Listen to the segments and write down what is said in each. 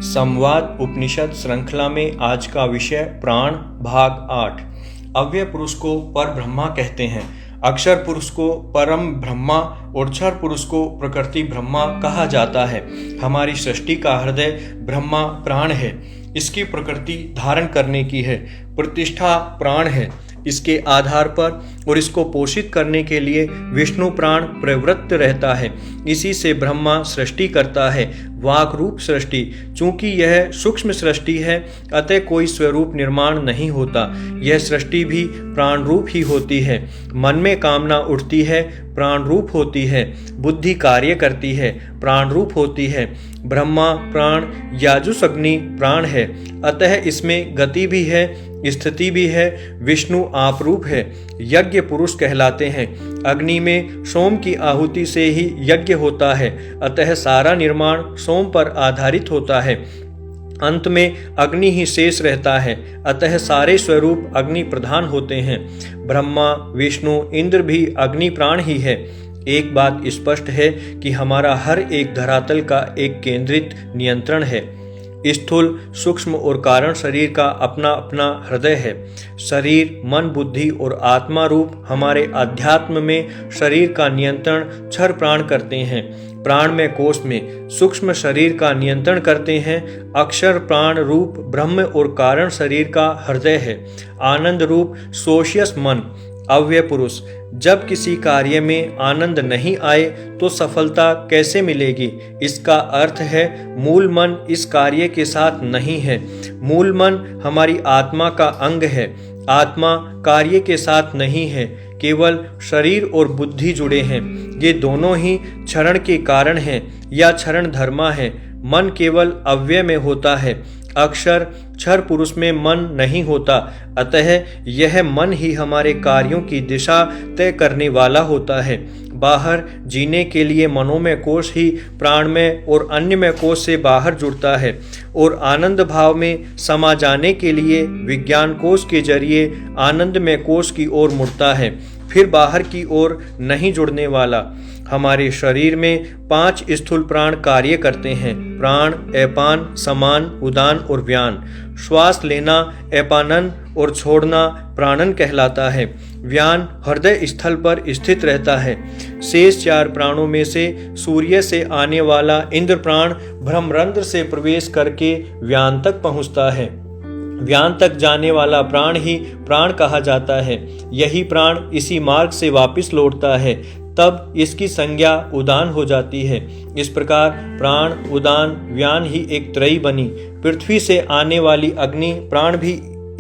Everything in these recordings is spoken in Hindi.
संवाद उपनिषद श्रृंखला में आज का विषय प्राण भाग 8। अव्यय पुरुष को पर ब्रह्मा कहते हैं, अक्षर पुरुष को परम ब्रह्मा और क्षर पुरुष को प्रकृति ब्रह्मा कहा जाता है। हमारी सृष्टि का हृदय ब्रह्मा प्राण है, इसकी प्रकृति धारण करने की है, प्रतिष्ठा प्राण है, इसके आधार पर और इसको पोषित करने के लिए विष्णु प्राण प्रवृत्त रहता है। इसी से ब्रह्मा सृष्टि करता है, वाक रूप सृष्टि। चूंकि यह सूक्ष्म सृष्टि है अतः कोई स्वरूप निर्माण नहीं होता, यह सृष्टि भी प्राण रूप ही होती है। मन में कामना उठती है, प्राण रूप होती है, बुद्धि कार्य करती है, प्राण रूप होती है। ब्रह्मा प्राण याजुस अग्नि प्राण है, अतः इसमें गति भी है, स्थिति भी है। विष्णु आप रूप है, यज्ञ पुरुष कहलाते हैं। अग्नि में सोम की आहुति से ही यज्ञ होता है, अतः सारा निर्माण सोम पर आधारित होता है। अंत में अग्नि ही शेष रहता है, अतः सारे स्वरूप अग्नि प्रधान होते हैं। ब्रह्मा विष्णु इंद्र भी अग्नि प्राण ही है। एक बात स्पष्ट है कि हमारा हर एक धरातल का एक केंद्रित नियंत्रण है। स्थूल सूक्ष्म और कारण शरीर का अपना अपना हृदय है। शरीर मन बुद्धि और आत्मा रूप हमारे अध्यात्म में शरीर का नियंत्रण क्षर प्राण करते हैं। प्राण में कोष में सूक्ष्म शरीर का नियंत्रण करते हैं। अक्षर प्राण रूप ब्रह्म और कारण शरीर का हृदय है। आनंद रूप सोशियस मन अव्यय पुरुष। जब किसी कार्य में आनंद नहीं आए तो सफलता कैसे मिलेगी? इसका अर्थ है मूल मन इस कार्य के साथ नहीं है। मूल मन हमारी आत्मा का अंग है, आत्मा कार्य के साथ नहीं है। केवल शरीर और बुद्धि जुड़े हैं, ये दोनों ही क्षरण के कारण हैं या क्षरण धर्मा है। मन केवल अव्यय में होता है, अक्षर क्षर पुरुष में मन नहीं होता, अतः यह मन ही हमारे कार्यों की दिशा तय करने वाला होता है। बाहर जीने के लिए मनोमय कोश ही प्राण में और अन्यमय कोश से बाहर जुड़ता है, और आनंद भाव में समा जाने के लिए विज्ञान कोश के जरिए आनंदमय कोश की ओर मुड़ता है, फिर बाहर की ओर नहीं जुड़ने वाला। हमारे शरीर में 5 स्थूल प्राण कार्य करते हैं, प्राण अपान समान उदान और व्यान। श्वास लेना अपानन और छोड़ना प्राणन कहलाता है। व्यान हृदय स्थल पर स्थित रहता है। शेष 4 प्राणों में से सूर्य से आने वाला इंद्र प्राण ब्रह्मरंध्र से प्रवेश करके व्यान तक पहुँचता है। व्यान तक जाने वाला प्राण ही प्राण कहा जाता है। यही प्राण इसी मार्ग से वापस लौटता है, तब इसकी संज्ञा उदान हो जाती है। इस प्रकार प्राण उदान व्यान ही एक त्रयी बनी। पृथ्वी से आने वाली अग्नि प्राण भी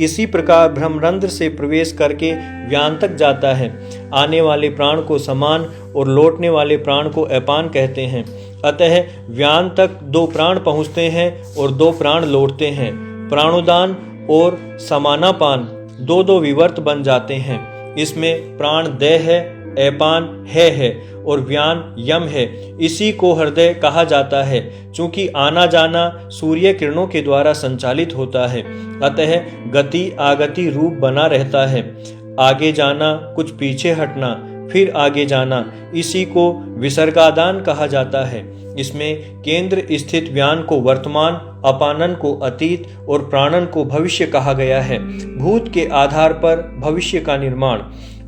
इसी प्रकार ब्रह्मरंध्र से प्रवेश करके व्यान तक जाता है। आने वाले प्राण को समान और लौटने वाले प्राण को अपान कहते हैं। अतः व्यान तक 2 प्राण पहुँचते हैं और 2 प्राण लौटते हैं। प्राणोदान और समानापान 2-2 विवर्त बन जाते हैं। इसमें प्राण देह है, अपान है और व्यान यम है। इसी को हृदय कहा जाता है। चूंकि आना जाना सूर्य किरणों के द्वारा संचालित होता है, अतः गति आगति रूप बना रहता है। आगे जाना कुछ पीछे हटना फिर आगे जाना, इसी को विसर्गादान कहा जाता है। इसमें केंद्र स्थित व्यान को वर्तमान, अपानन को अतीत और प्राणन को भविष्य कहा गया है। भूत के आधार पर भविष्य का निर्माण।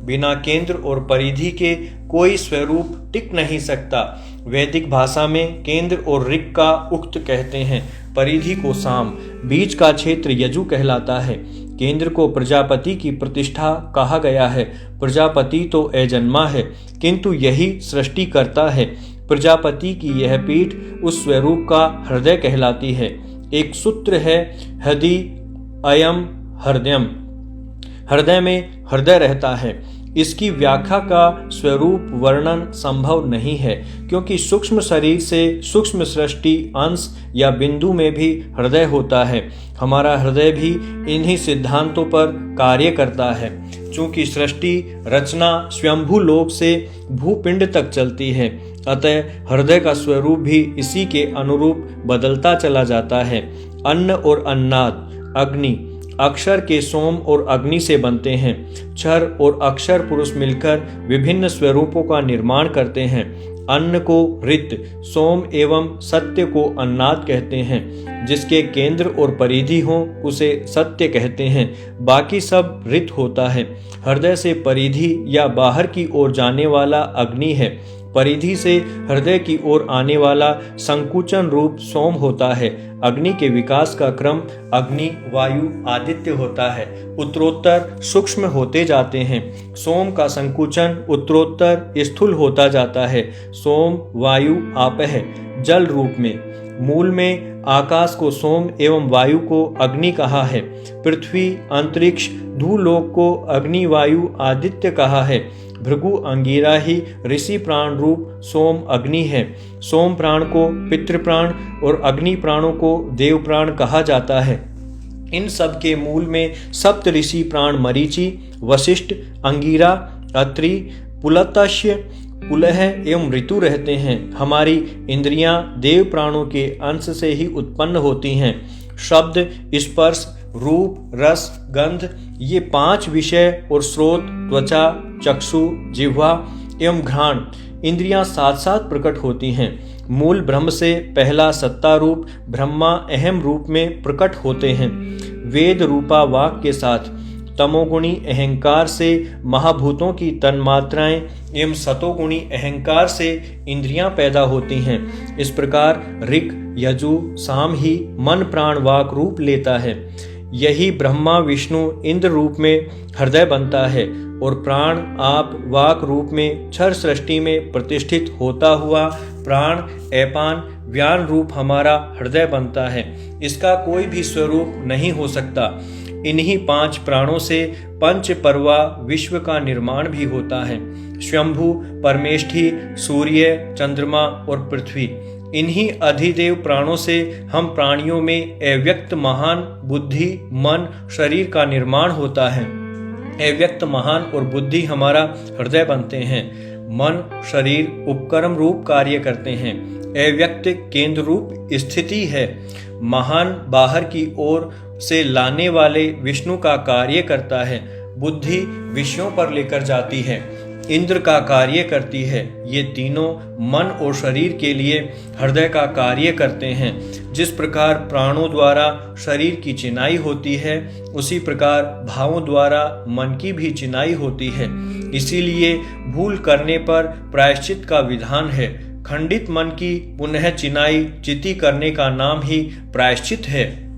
बिना केंद्र और परिधि के कोई स्वरूप टिक नहीं सकता। वैदिक भाषा में केंद्र और ऋक का उक्त कहते हैं, परिधि को साम। बीच का क्षेत्र यजु कहलाता है। केंद्र को प्रजापति की प्रतिष्ठा कहा गया है। प्रजापति तो अजन्मा है, किंतु यही सृष्टि करता है। प्रजापति की यह पीठ उस स्वरूप का हृदय कहलाती है। एक सूत्र है, हृदि अयम हृदयम। हृदय में हृदय रहता है। इसकी व्याख्या का स्वरूप वर्णन संभव नहीं है, क्योंकि सूक्ष्म शरीर से सूक्ष्म सृष्टि अंश या बिंदु में भी हृदय होता है। हमारा हृदय भी इन्हीं सिद्धांतों पर कार्य करता है। चूंकि सृष्टि रचना स्वयंभू लोक से भूपिंड तक चलती है, अतः हृदय का स्वरूप भी इसी के अनुरूप बदलता चला जाता है। अन्न और अन्नाद अग्नि अक्षर के सोम और अग्नि से बनते हैं। क्षर और अक्षर पुरुष मिलकर विभिन्न स्वरूपों का निर्माण करते हैं। अन्न को ऋत, सोम एवं सत्य को अन्नाद कहते हैं। जिसके केंद्र और परिधि हो उसे सत्य कहते हैं। बाकी सब ऋत होता है। हृदय से परिधि या बाहर की ओर जाने वाला अग्नि है। परिधि से हृदय की ओर आने वाला संकुचन रूप सोम होता है। अग्नि के विकास का क्रम अग्नि, वायु, आदित्य होता है। उत्तरोत्तर सूक्ष्म होते जाते हैं। सोम का संकुचन उत्तरोत्तर स्थूल होता जाता है। सोम, वायु, आपः जल रूप में। मूल में आकाश को सोम एवं वायु को अग्नि कहा है। पृथ्वी, अंतरिक्ष, भूलोक को अग्नि, वायु, आदित्य कहा है। भृगु अंगीरा ही ऋषि प्राण रूप सोम अग्नि है। सोम प्राण को पितृप्राण और अग्नि प्राणों को देव प्राण कहा जाता है। इन सब के मूल में सप्त ऋषि प्राण मरीचि, वशिष्ठ, अंगीरा, अत्रि, पुलत्स्य, पुलह एवं ऋतु रहते हैं। हमारी इंद्रियां देव प्राणों के अंश से ही उत्पन्न होती हैं। शब्द, स्पर्श, रूप, रस, गंध ये 5 विषय और स्रोत त्वचा, चक्षु, जिह्वा एवं घ्राण इंद्रियां साथ साथ प्रकट होती हैं। मूल ब्रह्म से पहला सत्ता रूप ब्रह्मा अहम रूप में प्रकट होते हैं। वेद रूपा वाक के साथ तमोगुणी अहंकार से महाभूतों की तन्मात्राएं एवं सतोगुणी अहंकार से इंद्रियां पैदा होती हैं। इस प्रकार ऋक्, यजु, साम ही मन प्राण वाक रूप लेता है। यही ब्रह्मा, विष्णु, इंद्र रूप में हृदय बनता है और प्राण, आप, वाक रूप में क्षर सृष्टि में प्रतिष्ठित होता हुआ प्राण, अपान, व्यान रूप हमारा हृदय बनता है। इसका कोई भी स्वरूप नहीं हो सकता। इन्हीं 5 प्राणों से पंच परवा विश्व का निर्माण भी होता है। स्वयंभू, परमेष्ठी, सूर्य, चंद्रमा और पृथ्वी इन्हीं अधिदेव प्राणों से हम प्राणियों में अव्यक्त महान बुद्धि, मन, शरीर का निर्माण होता है। अव्यक्त महान और बुद्धि हमारा हृदय बनते हैं। मन, शरीर उपक्रम रूप कार्य करते हैं। अव्यक्त केंद्र रूप स्थिति है। महान बाहर की ओर से लाने वाले विष्णु का कार्य करता है। बुद्धि विषयों पर लेकर जाती है। इंद्र का कार्य करती है। ये तीनों मन और शरीर के लिए हृदय का कार्य करते हैं। जिस प्रकार प्राणों द्वारा शरीर की चिनाई होती है, उसी प्रकार भावों द्वारा मन की भी चिनाई होती है। इसीलिए भूल करने पर प्रायश्चित का विधान है। खंडित मन की पुनः चिनाई, चिति करने का नाम ही प्रायश्चित है।